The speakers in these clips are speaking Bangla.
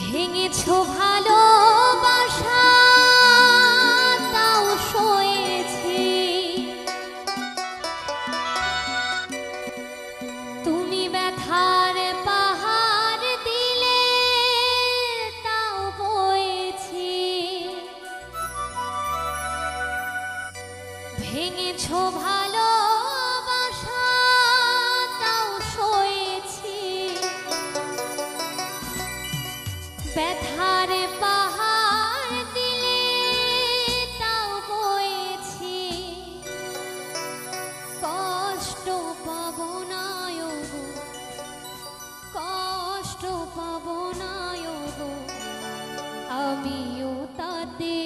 ভেঙেছো ভালোবাসা তাও সয়েছি, তুমি ব্যথার পাহাড় দিলে তাও বয়েছি। ভেঙেছো ভালোবাসা তাও সয়েছি, ব্যথার পাহাড় দিলে তাও বয়েছি। কষ্ট পাব না গো, কষ্ট পাব না গো, আমিও তাতে।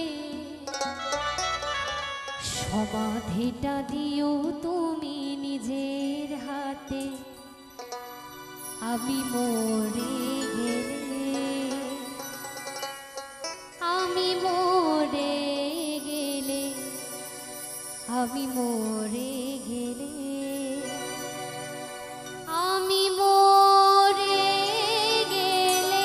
সমাধিটা দিও তুমি নিজের হাতে, আমি মরে গেলে, আমি মরে গেলে, আমি মরে গেলে, আমি মরে গেলে।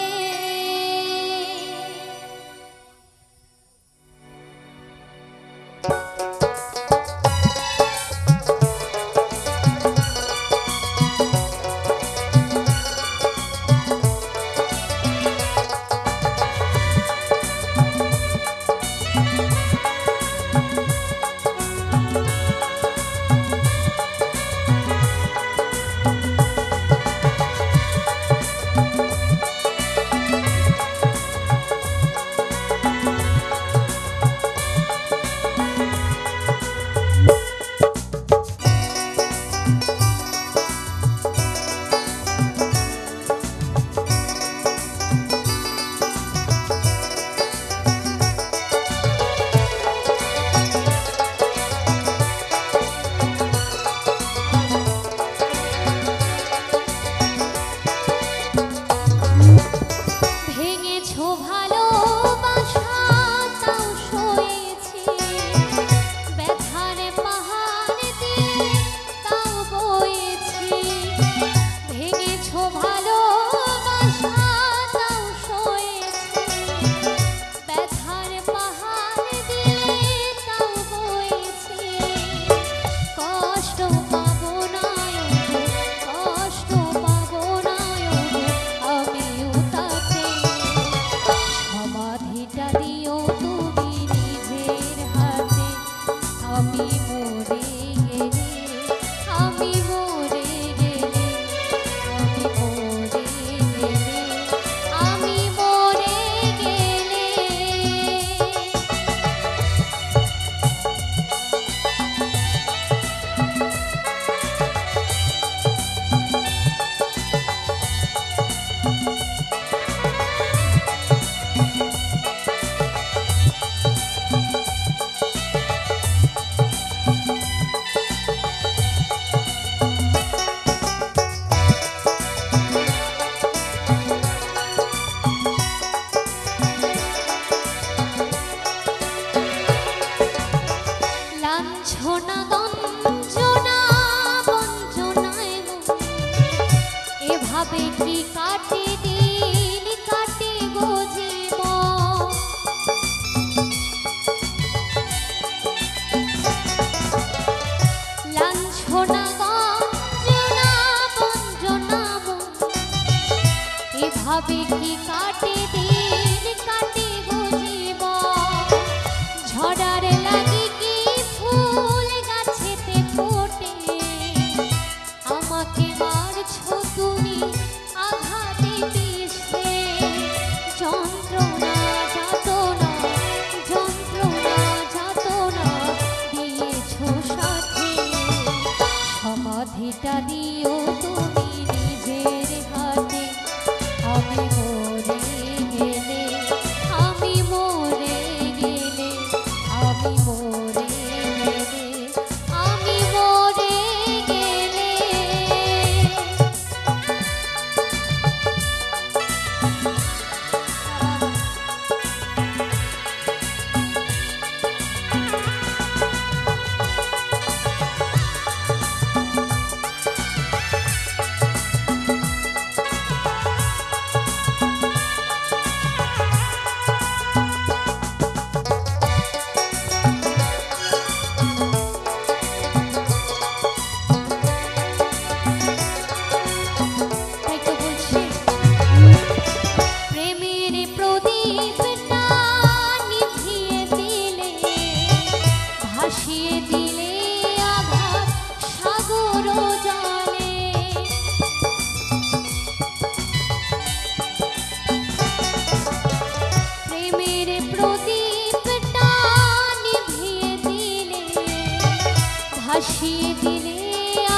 ভাসিয়ে দিলে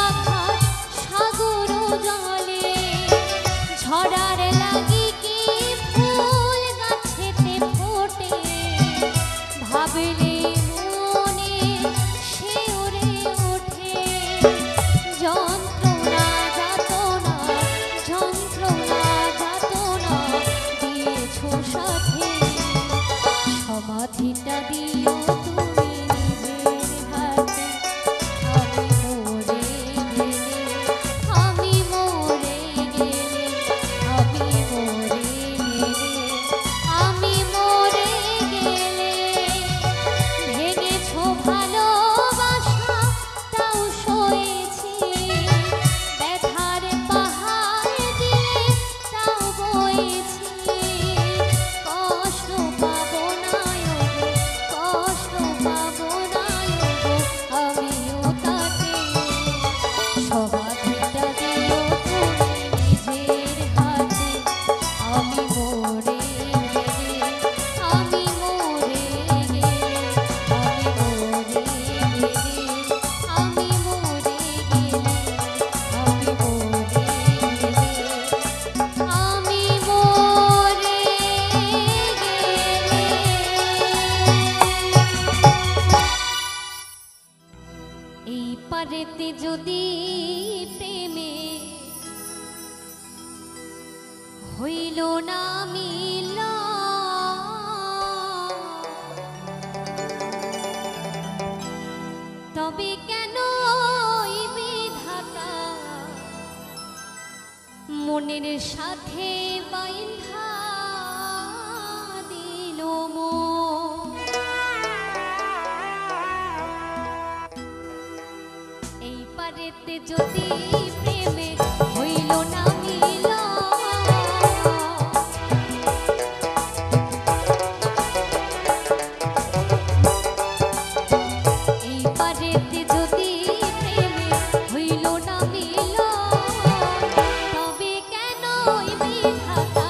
আঘাত সাগর জলে ঝড়ার লাগি কি ফুল গাছেতে ফোটে ভাবলে মনে শিউরে ওঠে যন্ত্রণা যাতনা যন্ত্রণা যাতনা দিয়েছো সাথে সমাধিটা দিও তুমি নিজের হাতে আমি মরে গেলে আমি মরে গেলে আমি মরে গেলে আমি মরে গেলে ভেঙেছো ভালোবাসা তাও সয়েছি ব্যথার পাহাড় দিলে তাও বয়েছি কষ্ট পাবো না ওগো কষ্ট পাবো না ওগো আমিও তাতে সমাধিটা দিও তুমি নিজের হাতে আমি মরে গেলে আমি মরে গেলে আমি মরে গেলে আমি মরে গেলে আমি মরে গেলে আমি মরে গেলে এই পারেতে যদি প্রেমে হইল না মিল তবে কেন ওই বিধাতা মনের সাথে বাইন্ধা দিল মন এই পারেতে যদি প্রেমে হইল না মিল এই পারেতে যদি প্রেমে হইল না মিল তবে কেন ওই বিধাতা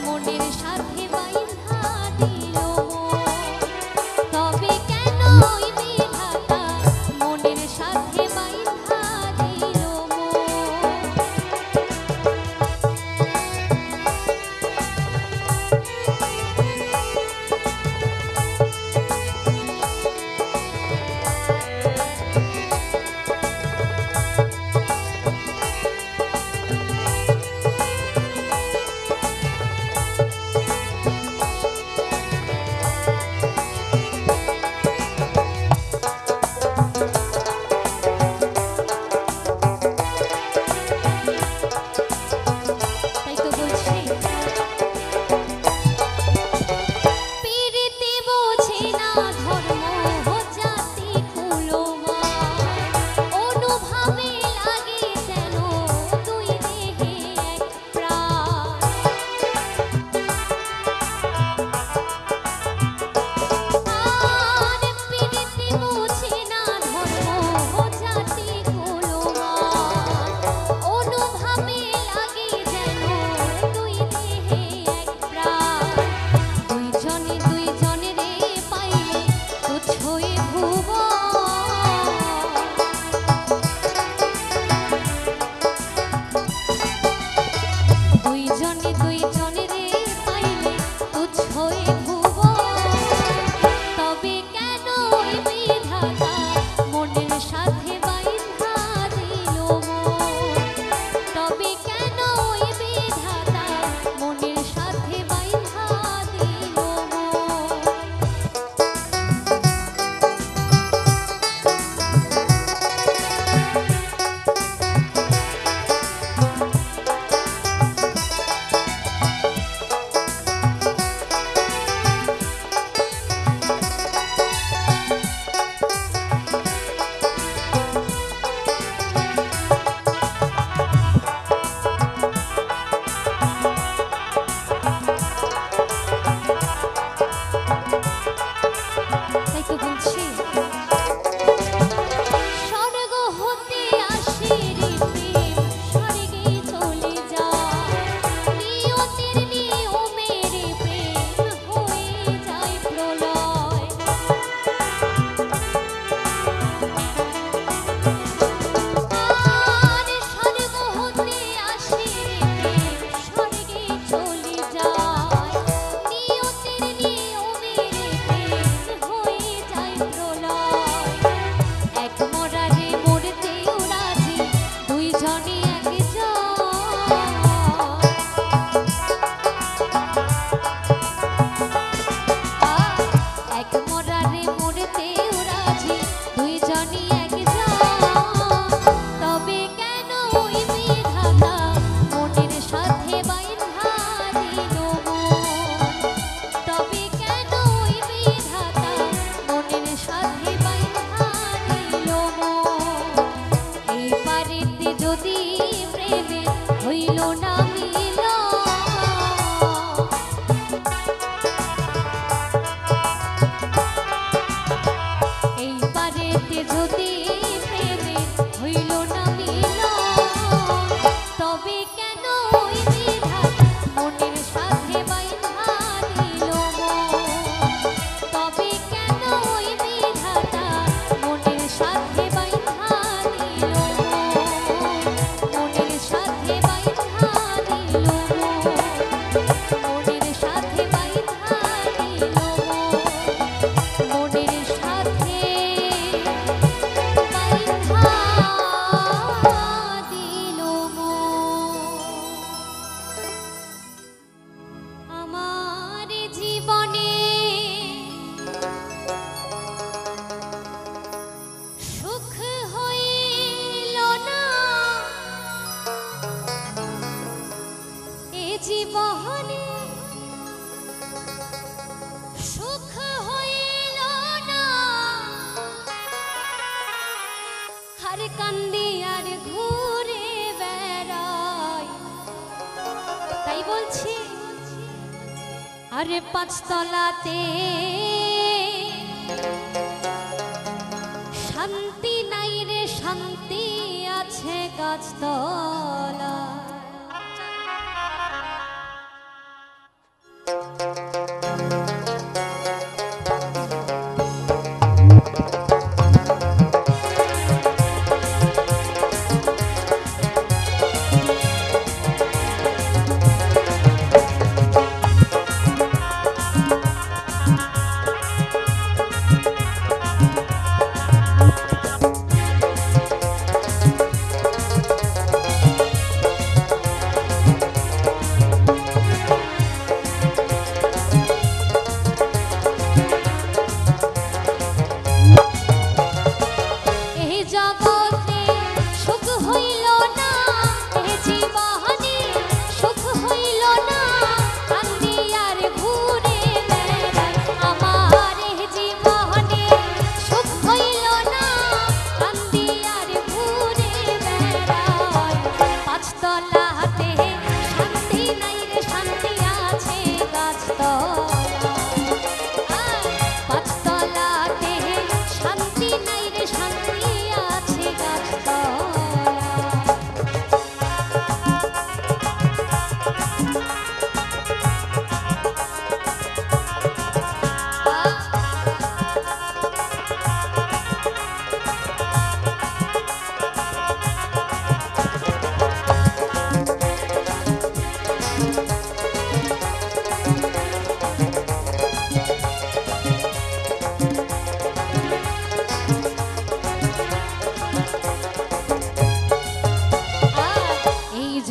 মনের সাথে বাইন্ধা দিল মন তবে কেন ওই বিধাতা মনের সাথে বাইন্ধা দিল মন আরে পাঁচতলাতে শান্তি নাই রে, শান্তি আছে গাছতলা।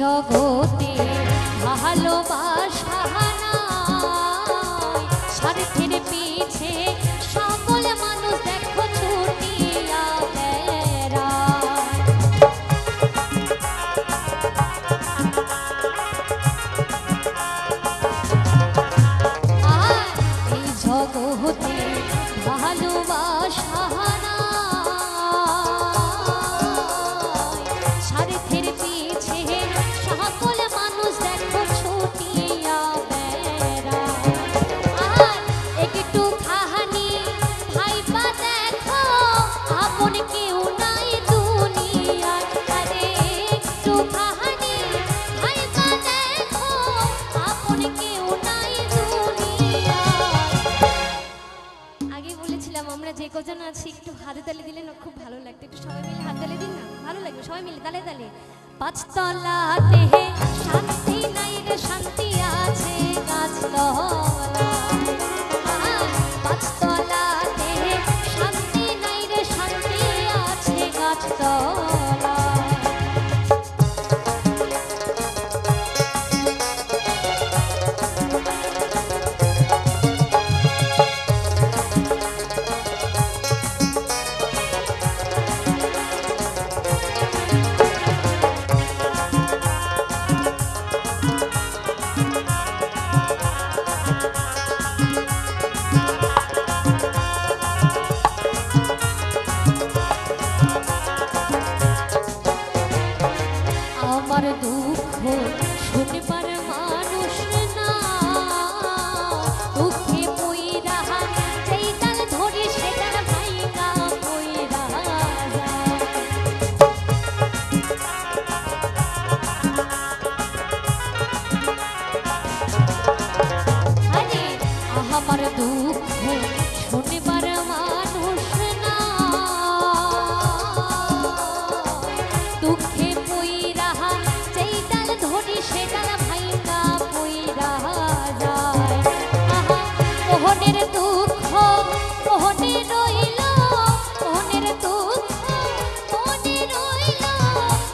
জগতে ভালোবাসা নাই, স্বার্থের পিছে সকল মানুষ দেখো ছুটিয়া বেড়ায়। আর এই জগতে ভালোবাসা স্বার্থের পিছে সকল মানুষ দেখো ছুটিয়া বেড়ায়। আর একটু খাহানি ভাইবা দেখো আপন কেউ নাই দুনিয়ায়। আরে একটু খাহানি ভাইবা দেখো আপন কেউ নাই দুনিয়ায়। আগে বলেছিলাম আমরা যে কজন আছি একটু হাতে তালি দিলে না খুব ভালো লাগতো। একটু সবাই মিলে হাত তালি দিন না, ভালো লাগবে। সবাই মিলে তালে তালে। পাঁচতলাতে শান্তি নাই রে, শান্তি আছে গাছতলা। পাঁচতলাতে শান্তি নাই রে, শান্তি আছে গাছতলা। আমার দুঃখ শুনবার মানুষ না, দুঃখে পইরা যেই ডাল ধরি সে ডাল ভাইঙা পইরা যায়। আরে আমার দুঃখ শুনবার মানুষ না, দুঃখে যেই ডাল ধরি সে ডাল ভাইঙা পইরা যায়। আহা মোহনের দুঃখ মোহনে রইল, মোহনের দুঃখ মোহনে রইল,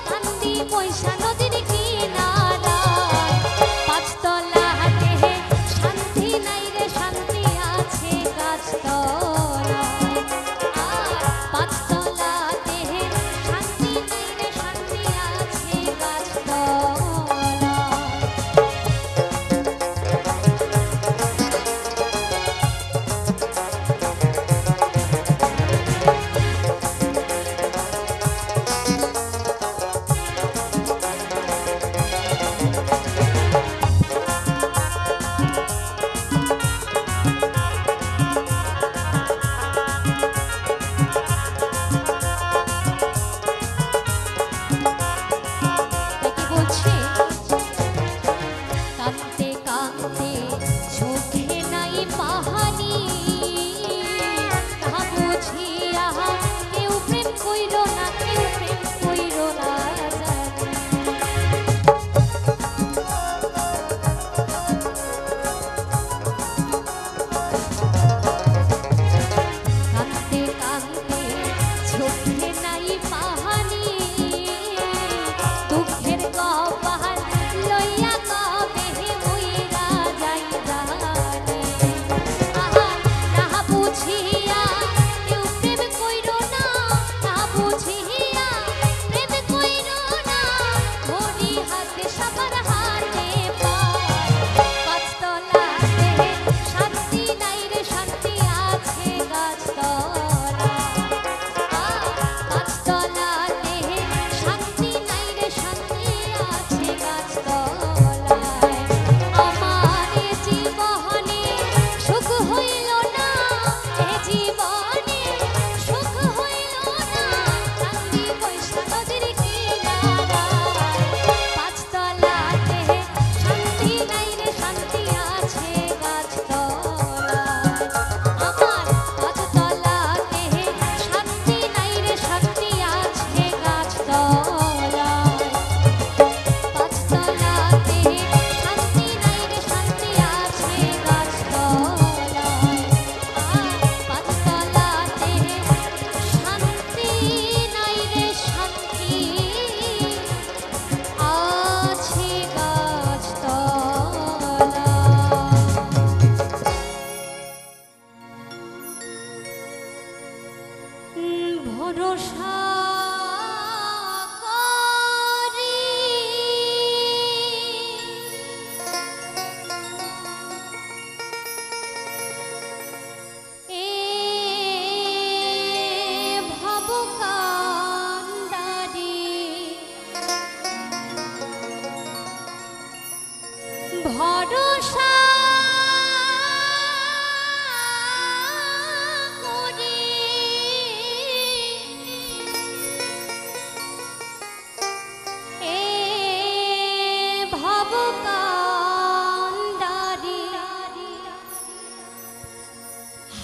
কান্দি পয়সা নদীর কিনারায়। পাঁচতলাতে শান্তি নাই রে, শান্তি আছে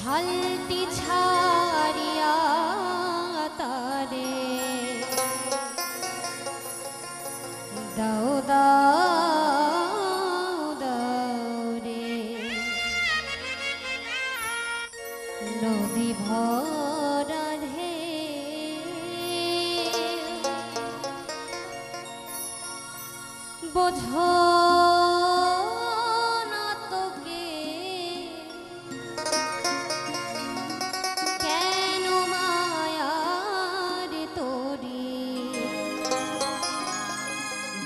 হালটি ছাড়িয়া তারে দাও দাও দাও রে নদী ভরা ঢে বোঝো না তোকে কেন মায়ার তোরি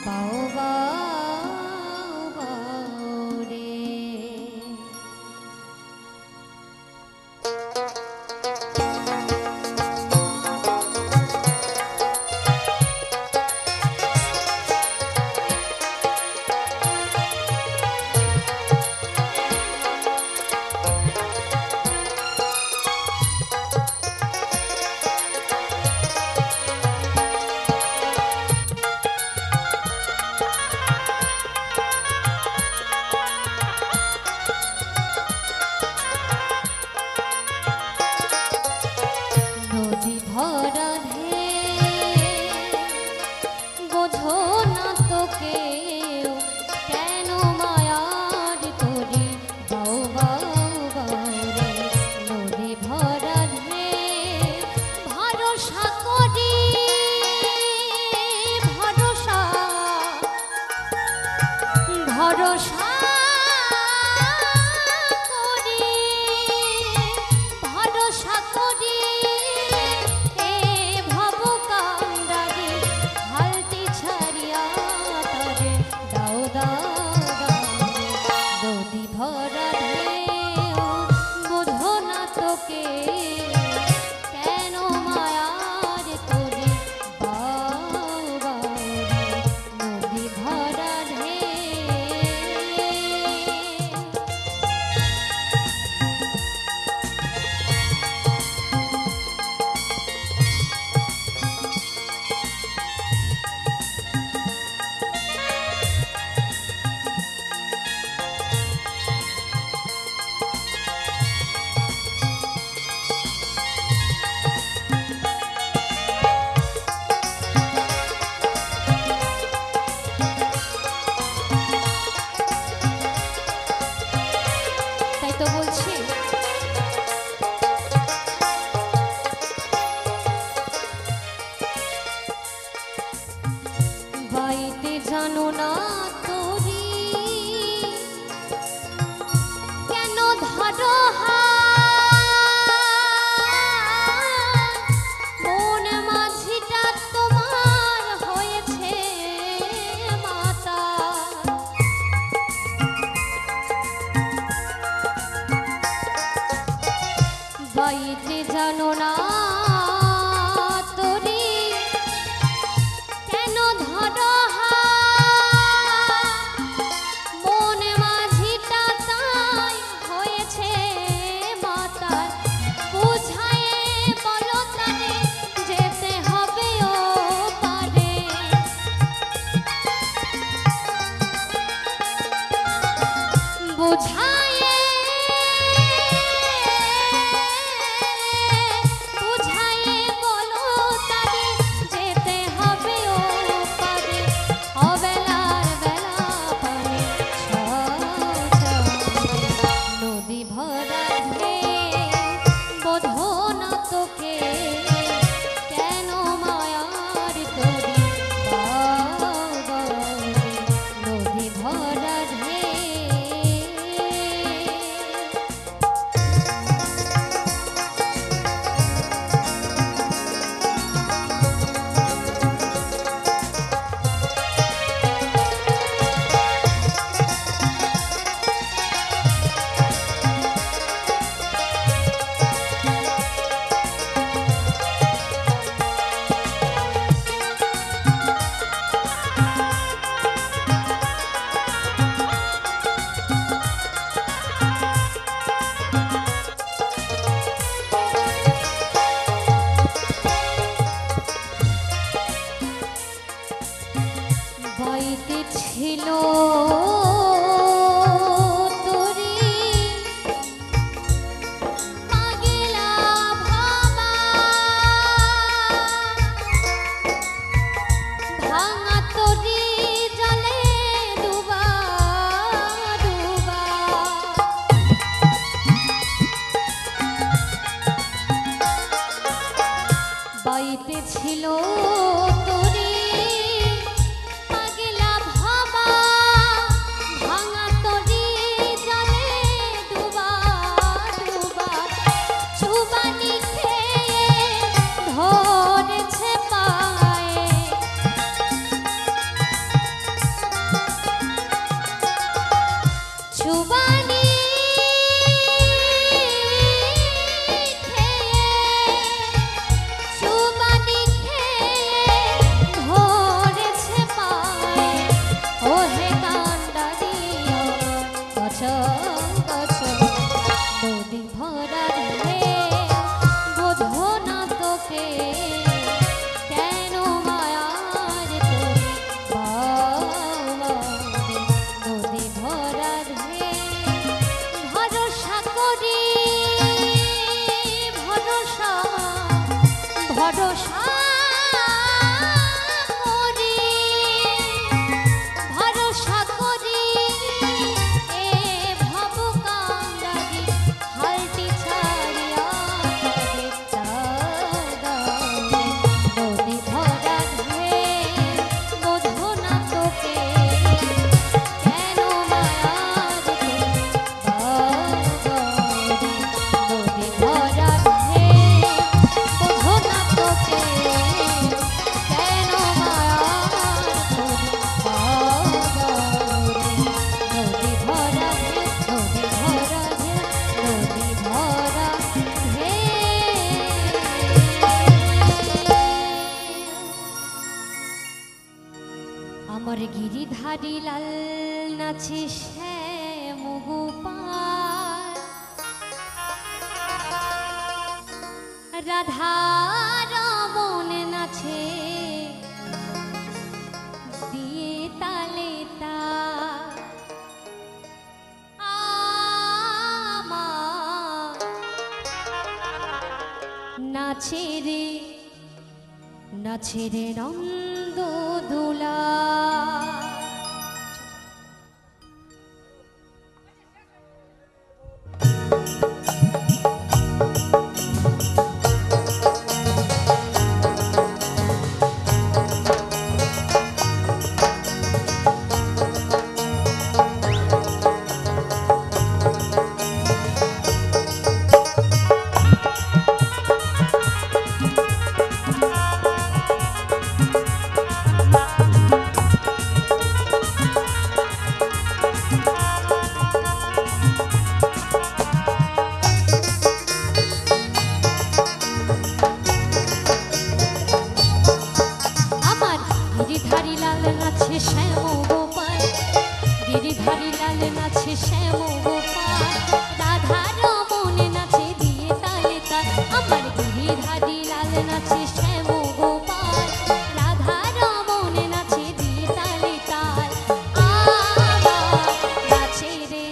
বাও বাও বাও রে ভরা ঢে বোঝো না তোকে কেন মায়ার তোরে বাও বাও বাও রে নদী ভরা ঢে ভরসা করি ভরসা ভরসা করি ভরসা করি ভরা ঢেউ বোঝো না তোকে কেন মায়ার তোরে বাও বাও নদী ভরা তাই তো বলছি বাইতে জানো না তোরি কেন ধরো মন মাঝিটা তোমার হয়েছে মাতা বাইতে জানো না তোরি কেন ধরো মন মাঝিটা তাই হয়েছে মাতার বুঝায়ে বলো তারে যেতে হবে ও পারে বুঝায়ে বুঝায়ে বলো তারে যেতে হবে ও পারে অবেলার বেলা পারে নদী ভরা বোঝো না তোকে কেন মায়ার তোরে বাও বাও নদী ভরা ঢে বছর নদী ভরা ঢেউ বোঝো না তোকে কেন মায়ার তোরে বাবারে নদী ভরা ঢেউ ভরসা করি ভরসা ভরসা করি ভরসা করি এ ভব কাঙ্গারি হালটি ছাড়িয়া তবে চাঁদারে নদী ভরা ঢেউ বোঝো না তোকে কেন মায়ার তোরে বাবারে নদী ভরা ঢেউ বোঝো না তোকে কেন মায়ার তোরে বাবারে নদী ভরা ঢেউ নদী ভরা ঢেউ নদী ভরা ঢেউ আমার গিরিধারী লাল নাচে শ্যাম গোপাল রাধা রমন নাচে দিয়ে তালে তাল আমার নাচে রে নন্দ দোলা গিরিধারী লাল নাচে শ্যাম গোপাল গিরিধারী লাল নাচে শ্যাম গোপাল রাধা রমন নাচে দিয়ে তালে তাল আমার গিরিধারী লাল নাচে শ্যাম গোপাল রাধা রমন নাচে দিয়ে তালে তাল আমার নাচে রে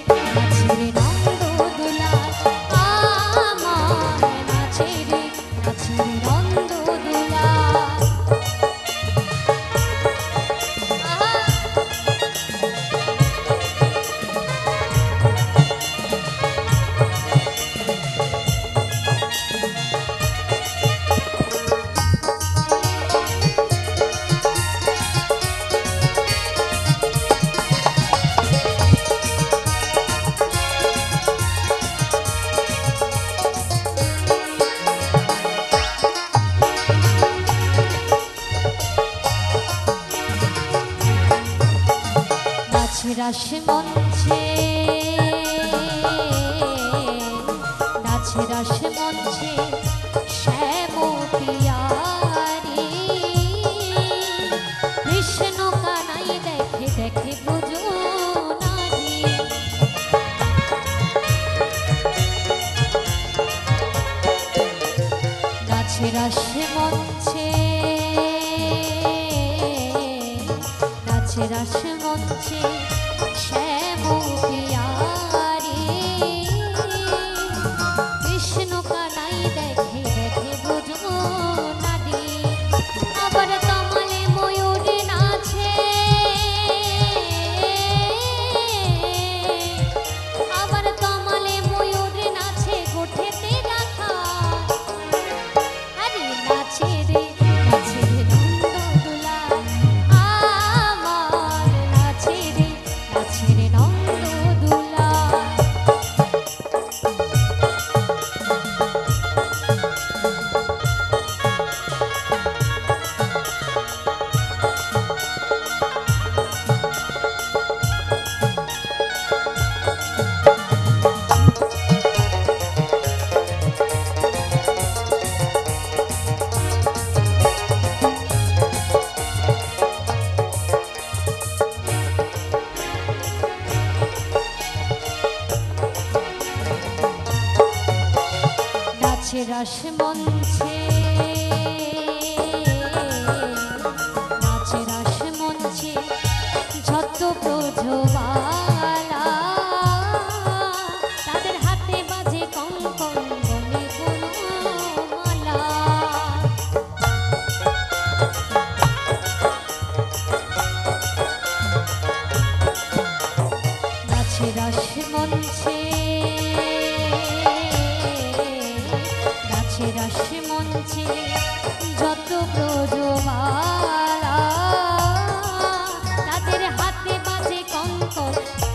নন্দ দুলাল আমার নাচে রে নন্দ দুলাল রাস মঞ্চে নাচে রাস মঞ্চে শ্যাম পিয়ারি কৃষ্ণ কানাই দেখে দেখে বুঝো নারী নাচে রাস মঞ্চে নাচে রাস মঞ্চে শ্যাম পিয়ারি কৃষ্ণ কানাই দেখে দেখে বুঝো নারী আবার তমালে ময়ূর নাচে আবার তমালে ময়ূর নাচে গোঠেতে রাখা আরে নাচে রে নন্দ দুলাল আমার নাচে রে নন্দ নাচে রাস মঞ্চে নাচে রাস মঞ্চে যত ব্রজবালা তাদের হাতে বাজে কঙ্কন বলে কোনো মালা নাচে রাস মঞ্চে নাচে রাস মঞ্চে যত ব্রজবালা তাদের হাতে বাজে কঙ্কন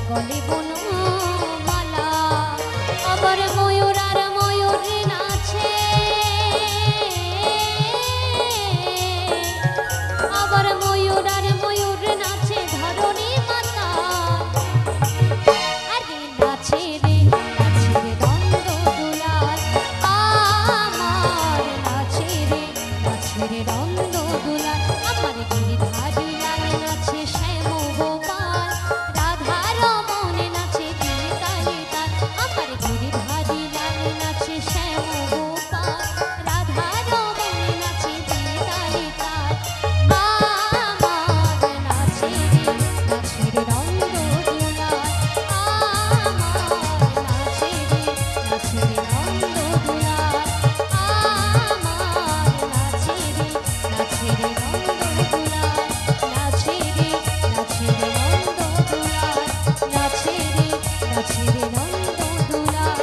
গলে বনমালা আবার ময়ূর আর ময়ূর নাচে আবার ময়ূর আর ময়ূর নাচে ধরণী মাতা আরে নাচে রে দ্বন্দ্ব দুলাল আমার নাচে রে দ্বন্দ্ব দুলাল আমার গিরিধারী লাল নাচে শ্যাম গোপাল রাধা রমন নাচে তিল তালে তাল আমার গিরিধারী লাল নাচে শ্যাম গোপাল রাধা রমন নাচে তিল তালে তাল আমার নাচে রে দ্বন্দ্ব দুলাল আমার নাচে রে দ্বন্দ্ব দুলাল আমার নাচে রে দ্বন্দ্ব দুলাল নাচে রে দ্বন্দ্ব দুলাল নাচে রে দ্বন্দ্ব দুলাল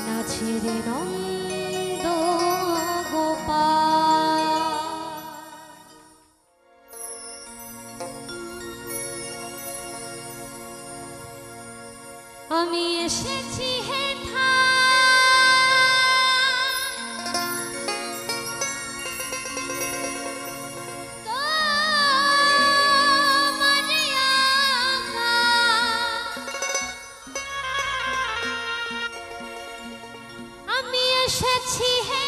নাচে রে নন্দ গোপাল আমি এসেছি হে আমি এসেছি হে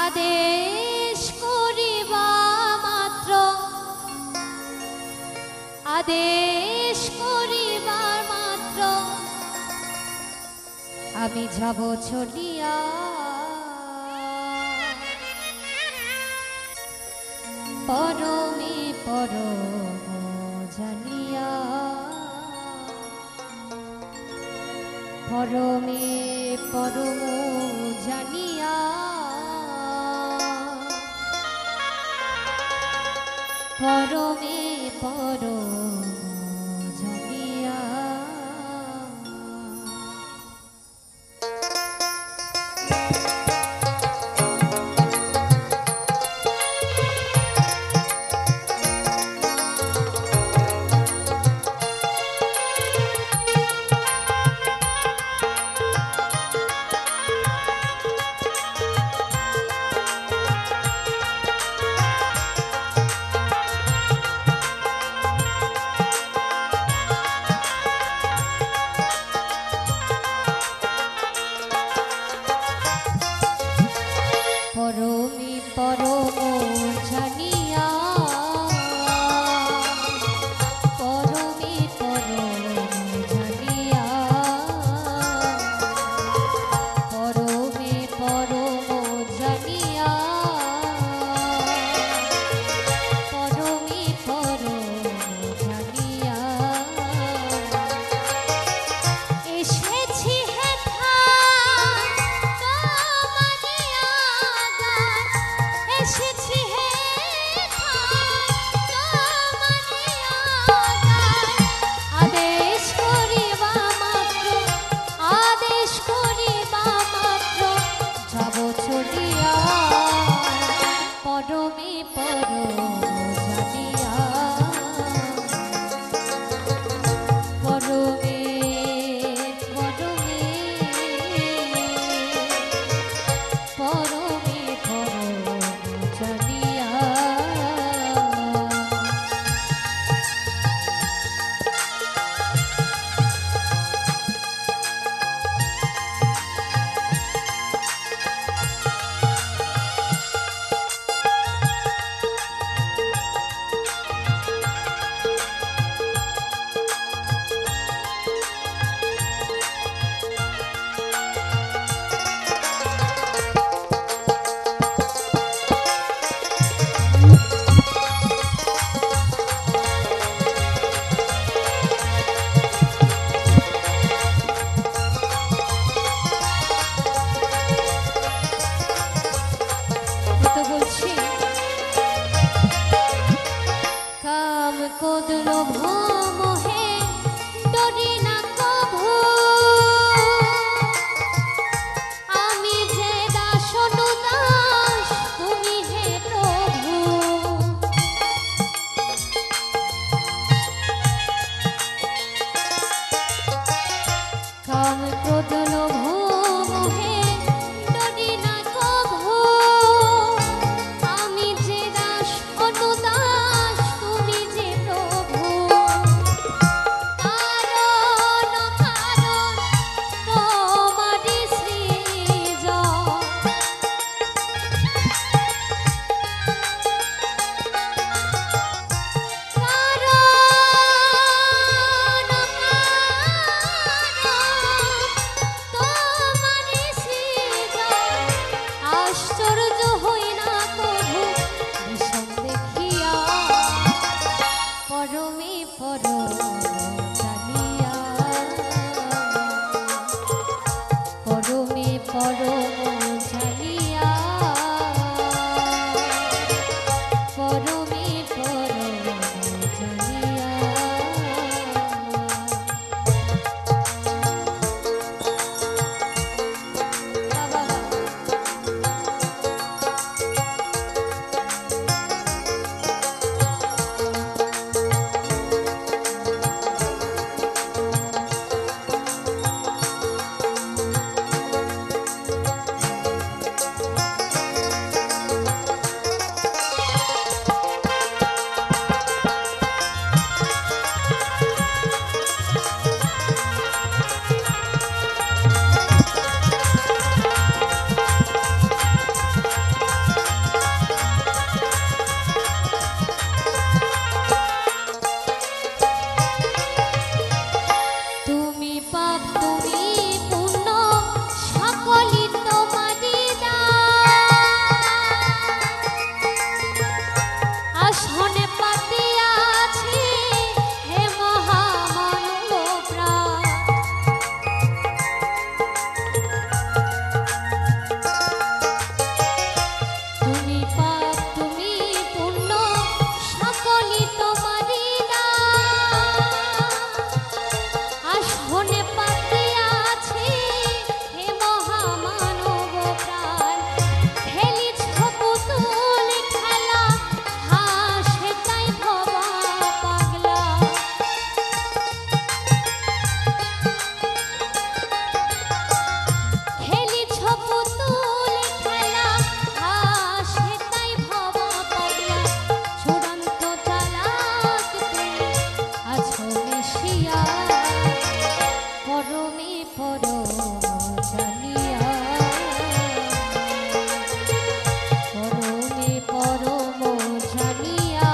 আদেশ করিবা মাত্র আদেশ করিবার মাত্র আমি যাব চলিয়া পরমে পরম জানিয়া পরমে পরম জানিয়া পরমে পরম জানিয়া ক্রোধ লোভ মোহে ডরি না কভু, আমি যে দাস অনুদাস তুমি হে প্রভু। কাম ক্রোধ লোভ মোহে ডরি না কভু, আমি যে দাস অনুদাস তুমি যে প্রভু। কারণ কারণ তোমারি সৃজন, আশ্চর্য হই না কভু বিষম দেখিয়া, পরমে পরম জানিয়া, পরমে পরম জানিয়া, পরমে পরম জানিয়া। বাবা তুমি পাপ তুমি পুণ্য সকলই তোমারই দান, আসনে পাতিয়াছি হে মহামানব প্রাণ। তুমি পাপ তুমি পুণ্য সকলই তোমারই দান, আসনে পাতিয়াছি হে মহামানব প্রাণ। খেলিছ পুতুল খেলা হাসে তাই ভবা পাগলা, খেলিছ পুতুল খেলা হাসে তাই ভবা পাগলা। চূড়ান্ত চালাক তুমি আছো মিশিয়া, পরমে পরম জানিয়া, পরমে পরম জানিয়া,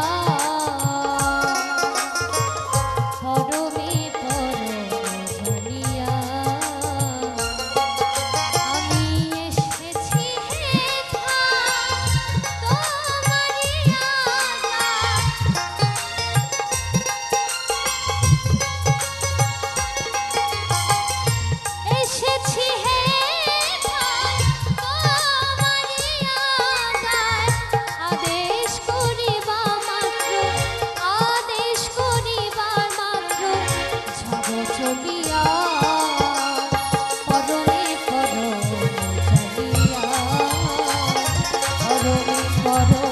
পরমে পরম জানিয়া। আমি এসেছি হে ধাম তোমারি আশায়, এসেছি হে ভাই তোমারি আশায়। আদেশ করিবা মাত্র, আদেশ করিবার মাত্র যাব চলিয়া, পরমে পরম জানিয়া, পরমে পরম